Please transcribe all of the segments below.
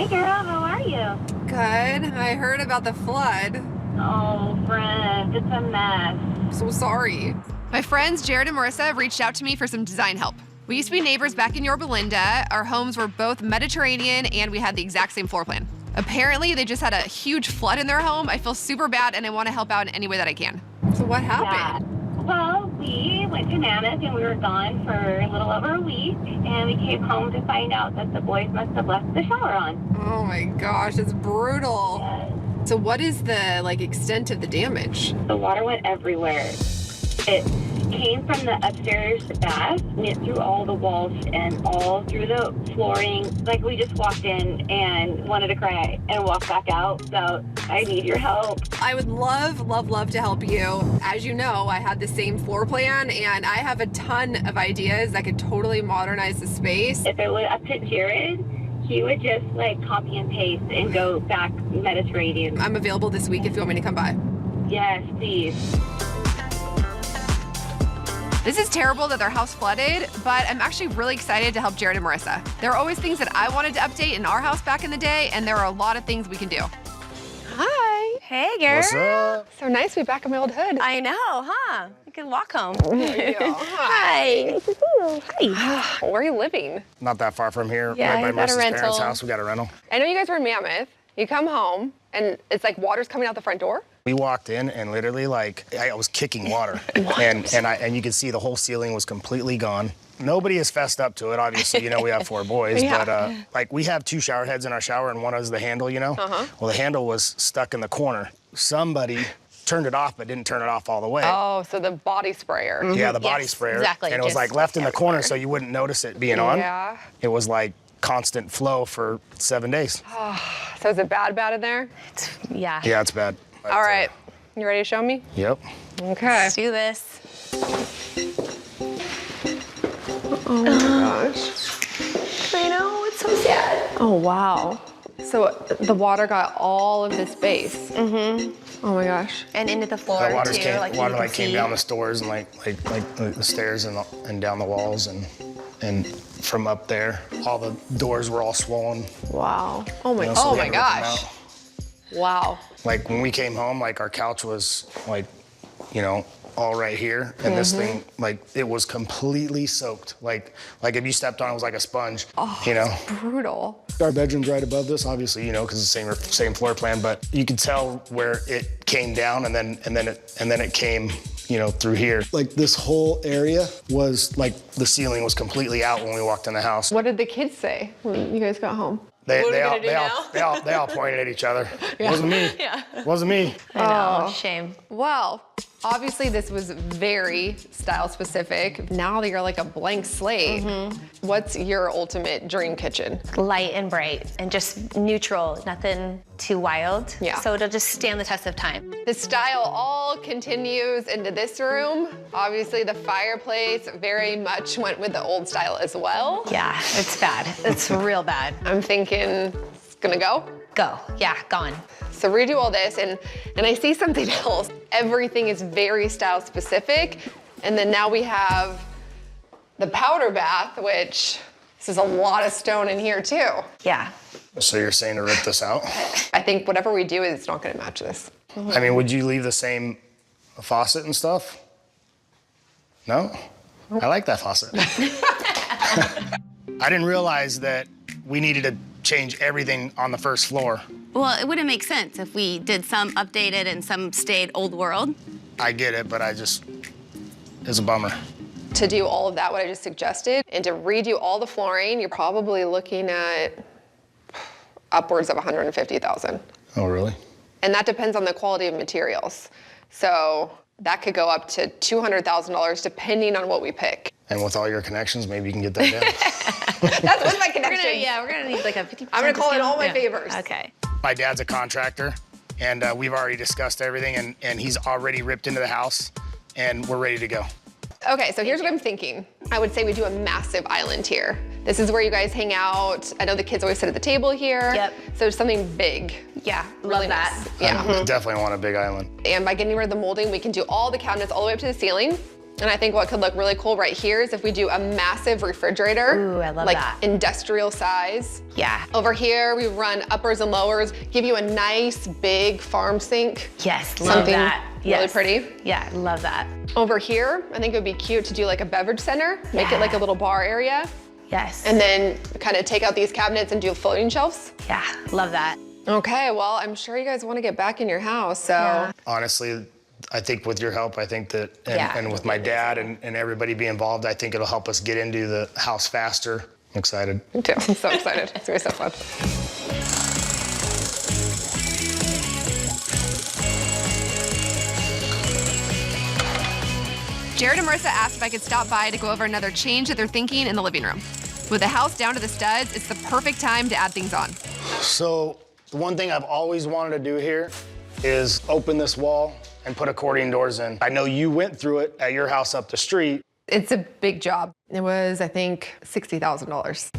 Hey girl, how are you? Good. I heard about the flood. Oh, friend, it's a mess. I'm so sorry. My friends Jared and Marissa have reached out to me for some design help. We used to be neighbors back in Yorba Linda. Our homes were both Mediterranean and we had the exact same floor plan. Apparently, they just had a huge flood in their home. I feel super bad and I want to help out in any way that I can. So what happened? Yeah. Well, we went to Mammoth and we were gone for a little over a week, and we came home to find out that the boys must have left the shower on. Oh my gosh, it's brutal. Yes. So what is the extent of the damage? The water went everywhere. It came from the upstairs bath, went through all the walls and all through the flooring. Like, we just walked in and wanted to cry and walked back out. So I need your help. I would love to help you. As you know, I had the same floor plan and I have a ton of ideas that could totally modernize the space. If it went up to Jared, he would just copy and paste and go back Mediterranean. I'm available this week if you want me to come by. Yes, please. This is terrible that their house flooded, but I'm actually really excited to help Jared and Marissa. There are always things that I wanted to update in our house back in the day, and there are a lot of things we can do. Hi. Hey, girl. What's up? So nice to be back in my old hood. I know, huh? You can walk home. Hi. Hi. Where are you living? Not that far from here. Yeah, right I by got a Marissa's parents' rental. house. We got a rental. I know you guys were in Mammoth. You come home, and it's like water's coming out the front door. We walked in and literally I was kicking water. and you could see the whole ceiling was completely gone. Nobody is fessed up to it. Obviously, we have 4 boys, Yeah. but we have 2 shower heads in our shower and one is the handle, Uh-huh. Well, the handle was stuck in the corner. Somebody turned it off but didn't turn it off all the way. Oh, so the body sprayer. Yeah, the body Yes, sprayer. exactly. And it was Just left in the corner everywhere. so you wouldn't notice it being on. Yeah. It was constant flow for 7 days. So is it bad in there? Yeah. Yeah, it's bad. But, All right. You ready to show me? Yep. Okay. Let's do this. Oh my gosh. I know, it's so sad. Oh, wow. So the water got all of this base. Mm-hmm. Oh my gosh. And into the floor, The water too. came, you water can came see. down the stairs and the stairs and down the walls and from up there, all the doors were all swollen. Wow. Oh my, So oh we my had to rip them gosh. out. Wow. When we came home, our couch was all right here, and this thing, it was completely soaked. If you stepped on it, it was like a sponge. Oh, brutal. Our bedroom's right above this, obviously, because it's the same floor plan, but you could tell where it came down and then it came, through here. This whole area was the ceiling was completely out when we walked in the house. What did the kids say when you guys got home? They What are we all, gonna do they, now? all, they all pointed at each other. Wasn't me. Yeah. Wasn't me. I know, Oh. shame. Well, obviously this was very style specific. Now that you're like a blank slate, what's your ultimate dream kitchen? Light and bright and just neutral, nothing too wild. Yeah. So it'll just stand the test of time. The style all continues into this room. Obviously the fireplace very much went with the old style as well. Yeah, it's bad. It's real bad. I'm thinking it's gonna go. Go. Yeah, gone. So redo all this and I see something else. Everything is very style specific. And then now we have the powder bath, which this is a lot of stone in here too. Yeah. So you're saying to rip this out? I think whatever we do is not gonna match this. I mean, would you leave the same faucet and stuff? No? I like that faucet. I didn't realize that we needed to change everything on the first floor. Well, it wouldn't make sense if we did some updated and some stayed old world. I get it, but it's a bummer. To do all of that, what I just suggested, and to redo all the flooring, you're probably looking at upwards of $150,000. Oh, really? And that depends on the quality of materials. So that could go up to $200,000 depending on what we pick. And with all your connections, maybe you can get that down. That's with my connection. We're gonna need like a 50%. I'm gonna call in all my Yeah. favors. Okay. My dad's a contractor, and we've already discussed everything, and he's already ripped into the house, and we're ready to go. Okay, so here's what I'm thinking. I would say we do a massive island here. This is where you guys hang out. I know the kids always sit at the table here. Yep. So something big. Yeah, Really love that. nice. Yeah. I definitely want a big island. And by getting rid of the molding, we can do all the cabinets all the way up to the ceiling. And I think what could look really cool right here is if we do a massive refrigerator. Ooh, I love like that. industrial size. Yeah. Over here, we run uppers and lowers, give you a nice big farm sink. Yes, love Something that. really Yes. pretty. Yeah, love that. Over here, I think it would be cute to do like a beverage center, make it like a little bar area, Yes. and then kind of take out these cabinets and do floating shelves. yeah, love that. Okay, well, I'm sure you guys want to get back in your house, so. Yeah. Honestly, I think with your help, I think that, Yeah. and with my dad and everybody be involved, I think it'll help us get into the house faster. I'm excited. Me too. I'm so excited. It's gonna be so fun. Jared and Marissa asked if I could stop by to go over another change that they're thinking in the living room. With the house down to the studs, it's the perfect time to add things on. So the one thing I've always wanted to do here is open this wall and put accordion doors in. I know you went through it at your house up the street. It's a big job. It was, I think, $60,000.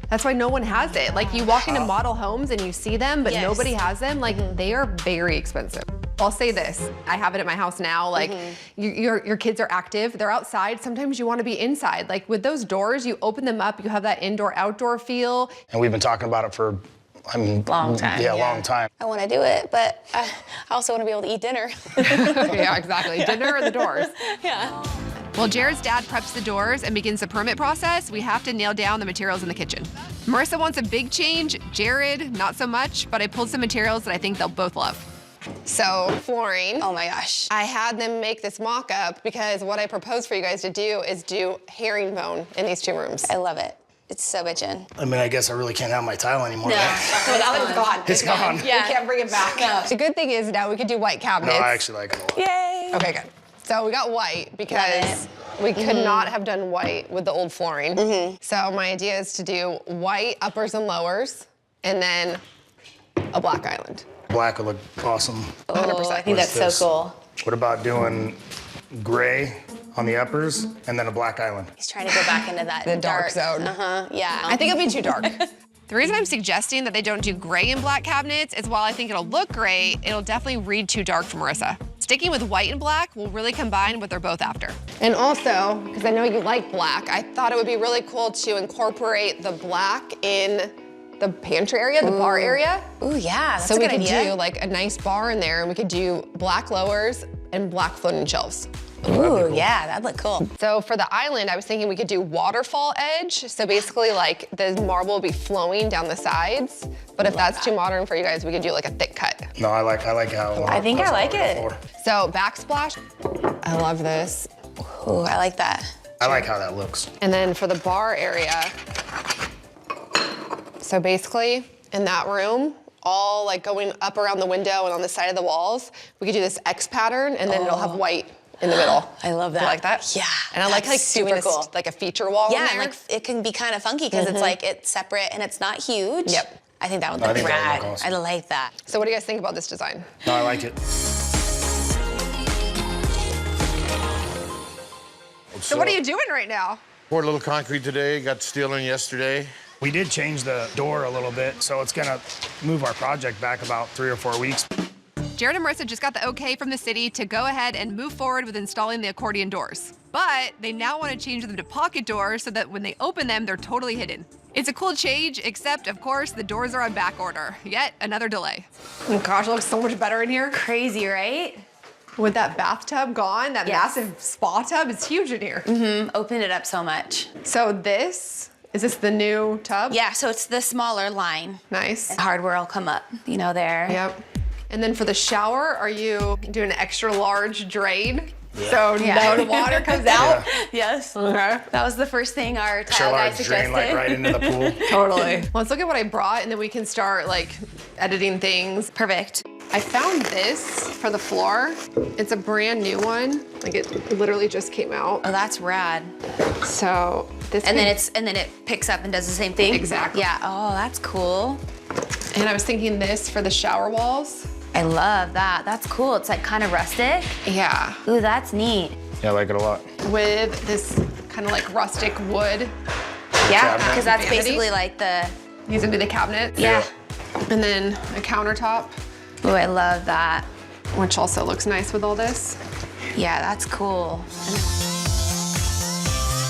That's why no one has it. Like, you walk into model homes and you see them, but Yes. nobody has them. Like, they are very expensive. I'll say this, I have it at my house now. Like, your kids are active, they're outside. Sometimes you want to be inside. Like, with those doors, you open them up, you have that indoor-outdoor feel. And we've been talking about it for, Long time, Yeah, yeah. long time. I want to do it, but I also want to be able to eat dinner. Yeah, exactly. Dinner or the doors. Yeah. While Jared's dad preps the doors and begins the permit process, we have to nail down the materials in the kitchen. Marissa wants a big change, Jared, not so much, but I pulled some materials that I think they'll both love. So, flooring. Oh my gosh. I had them make this mock-up because what I proposed for you guys to do is do herringbone in these two rooms. I love it. It's so bitchin'. I mean, I guess I really can't have my tile anymore. right? So that one's gone. It's gone. Yeah. You can't bring it back. The good thing is now we could do white No, cabinets. I actually like it a lot. Yay. Okay, good. So we got white because we could not have done white with the old flooring. So my idea is to do white uppers and lowers and then a black island. Black would look awesome. 100%. I think What's that's so this? cool. What about doing gray on the uppers and then a black island? He's trying to go back into that The dark zone. Yeah. I think it'll be too dark. The reason I'm suggesting that they don't do gray and black cabinets is while I think it'll look great, it'll definitely read too dark for Marissa. Sticking with white and black will really combine what they're both after. And also, because I know you like black, I thought it would be really cool to incorporate the black in the pantry area, the bar area. Ooh, yeah. That's So a we good could idea. do like a nice bar in there and we could do black lowers and black floating shelves. Ooh, yeah, that'd look cool. So for the island, I was thinking we could do waterfall edge. So basically like the marble will be flowing down the sides. But if that's too modern for you guys, we could do like a thick cut. No, I like how. I think I like that's it. all over the floor. So backsplash, I love this. Ooh, I like that. I like how that looks. And then for the bar area, so basically in that room, all like going up around the window and on the side of the walls, we could do this X pattern and then it'll have white in the middle. I love that. You like that? Yeah. And I like that's doing super cool. like a feature wall in Yeah, there. and like it can be kind of funky because it's like it's separate and it's not huge. Yep. I think that would I look think that would rad. look awesome. I like that. So what do you guys think about this design? No, I like it. So what are you doing right now? Poured a little concrete today, got steel in yesterday. We did change the door a little bit, so it's gonna move our project back about 3 or 4 weeks. Jared and Marissa just got the okay from the city to go ahead and move forward with installing the accordion doors. But they now want to change them to pocket doors so that when they open them, they're totally hidden. It's a cool change, except of course, the doors are on back order. Yet another delay. Oh gosh, it looks so much better in here. Crazy, right? With that bathtub gone, that Yes. massive spa tub, it's huge in here. Opened it up so much. So is this the new tub? Yeah, so it's the smaller line. Nice. Hardware will come up, there. Yep. And then for the shower, are you doing an extra large drain? So no water comes out? Yes. Okay. That was the first thing our Extra tile guy large suggested. drain like right into the pool. Totally. Let's look at what I brought and then we can start like editing things. Perfect. I found this for the floor. It's a brand new one. Like it literally just came out. Oh, that's rad. So this And then it picks up and does the same thing? Exactly. Yeah. Oh, that's cool. and I was thinking this for the shower walls. I love that. That's cool. It's like kind of rustic. Yeah. Ooh, that's neat. Yeah, I like it a lot. With this kind of like rustic wood. Yeah, Cabinet. because that's Vanity. basically like the, These would be the cabinets. yeah. And then a countertop, Ooh, I love that. which also looks nice with all this. Yeah, that's cool.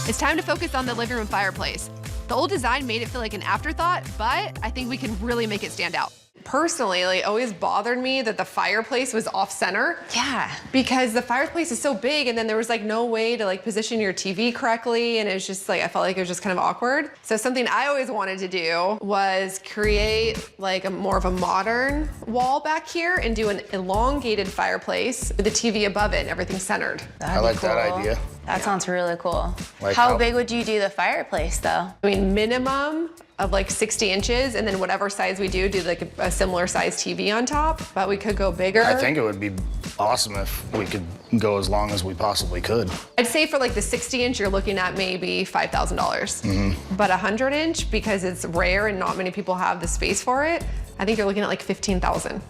It's time to focus on the living room fireplace. The old design made it feel like an afterthought, but I think we can really make it stand out. Personally, it always bothered me that the fireplace was off center. Yeah. Because the fireplace is so big, and then there was no way to position your TV correctly, and it was just I felt like it was just kind of awkward. So something I always wanted to do was create more of a modern wall back here and do an elongated fireplace with the TV above it and everything centered. I like that idea. That sounds really cool. Like how big would you do the fireplace though? I mean, minimum of 60 inches, and then whatever size we do a similar size TV on top, but we could go bigger. I think it would be awesome if we could go as long as we possibly could. I'd say for the 60 inch, you're looking at maybe $5,000. But 100 inch, because it's rare and not many people have the space for it, I think you're looking at $15,000.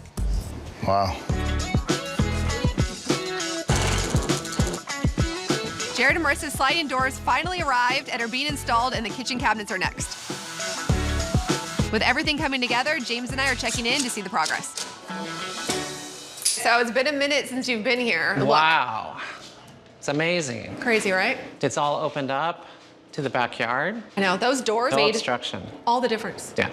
Wow. Jared and Marissa's sliding doors finally arrived and are being installed, and the kitchen cabinets are next. With everything coming together, James and I are checking in to see the progress. So it's been a minute since you've been here. Wow. It's amazing. Crazy, right? It's all opened up to the backyard. I know, those doors No made obstruction. all the difference. Yeah.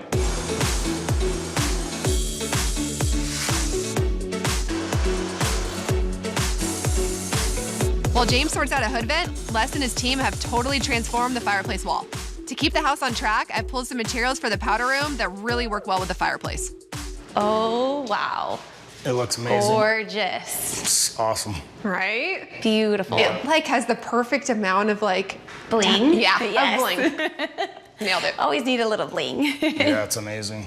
While James sorts out a hood vent, Les and his team have totally transformed the fireplace wall. To keep the house on track, I've pulled some materials for the powder room that really work well with the fireplace. Oh, wow. It looks amazing. Gorgeous. It's awesome. Right? Beautiful. It has the perfect amount of Bling? Yeah, Yes. of bling. Nailed it. Always need a little bling. Yeah, it's amazing.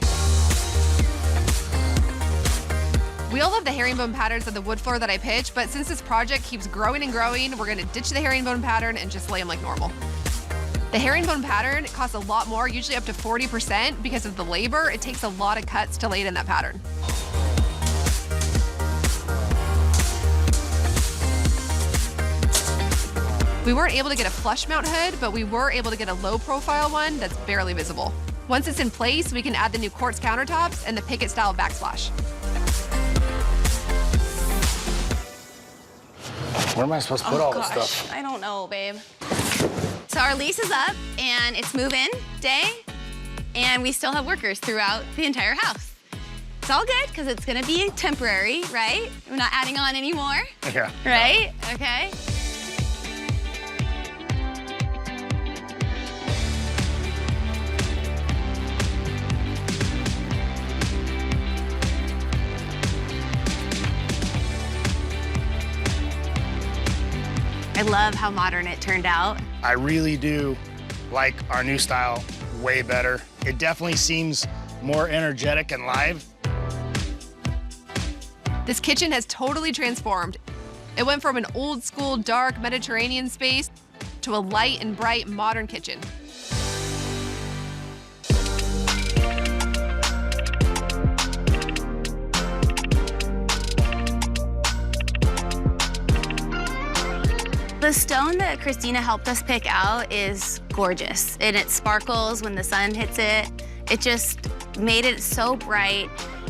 We all love the herringbone patterns of the wood floor that I pitched, but since this project keeps growing and growing, we're gonna ditch the herringbone pattern and just lay them like normal. The herringbone pattern costs a lot more, usually up to 40%, because of the labor. It takes a lot of cuts to lay it in that pattern. We weren't able to get a flush mount hood, but we were able to get a low profile one that's barely visible. Once it's in place, we can add the new quartz countertops and the picket style backsplash. Where am I supposed to put all this stuff? I don't know, babe. So our lease is up, and it's move-in day, and we still have workers throughout the entire house. It's all good, because it's gonna be temporary, right? We're not adding on anymore, Yeah. right? Okay. I love how modern it turned out. I really do like our new style way better. It definitely seems more energetic and live. This kitchen has totally transformed. It went from an old school, dark Mediterranean space to a light and bright modern kitchen. The stone that Christina helped us pick out is gorgeous, and it sparkles when the sun hits it. It just made it so bright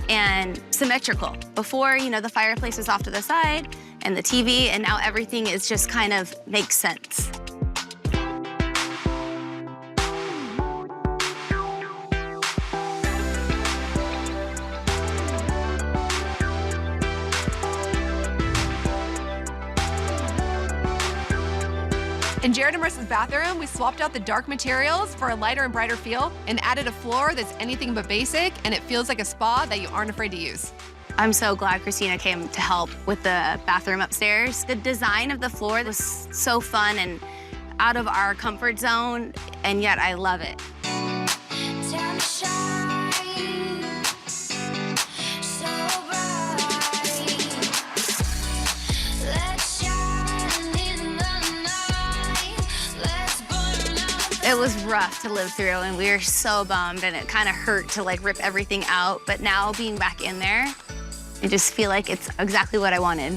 and symmetrical. Before, the fireplace was off to the side and the TV, and now everything is just kind of makes sense. In Jared and Marissa's bathroom, we swapped out the dark materials for a lighter and brighter feel and added a floor that's anything but basic, and it feels like a spa that you aren't afraid to use. I'm so glad Christina came to help with the bathroom upstairs. The design of the floor was so fun and out of our comfort zone, and yet I love it. It was rough to live through, and we were so bummed, and it kind of hurt to rip everything out. But now being back in there, I just feel like it's exactly what I wanted.